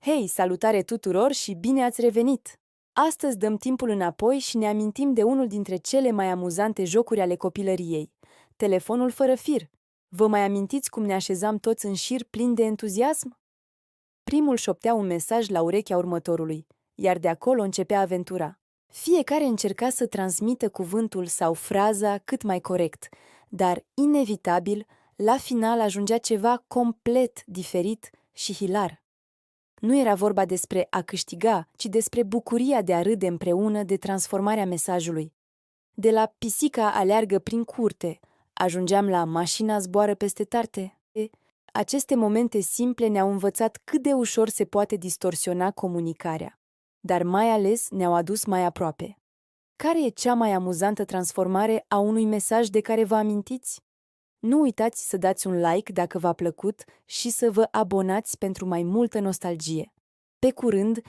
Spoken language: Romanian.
Hei, salutare tuturor și bine ați revenit! Astăzi dăm timpul înapoi și ne amintim de unul dintre cele mai amuzante jocuri ale copilăriei, telefonul fără fir. Vă mai amintiți cum ne așezam toți în șir plini de entuziasm? Primul șoptea un mesaj la urechea următorului, iar de acolo începea aventura. Fiecare încerca să transmită cuvântul sau fraza cât mai corect, dar, inevitabil, la final ajungea ceva complet diferit și hilar. Nu era vorba despre a câștiga, ci despre bucuria de a râde împreună de transformarea mesajului. De la pisica aleargă prin curte, ajungeam la mașina zboară peste tarte. Aceste momente simple ne-au învățat cât de ușor se poate distorsiona comunicarea, dar mai ales ne-au adus mai aproape. Care e cea mai amuzantă transformare a unui mesaj de care vă amintiți? Nu uitați să dați un like dacă v-a plăcut și să vă abonați pentru mai multă nostalgie. Pe curând,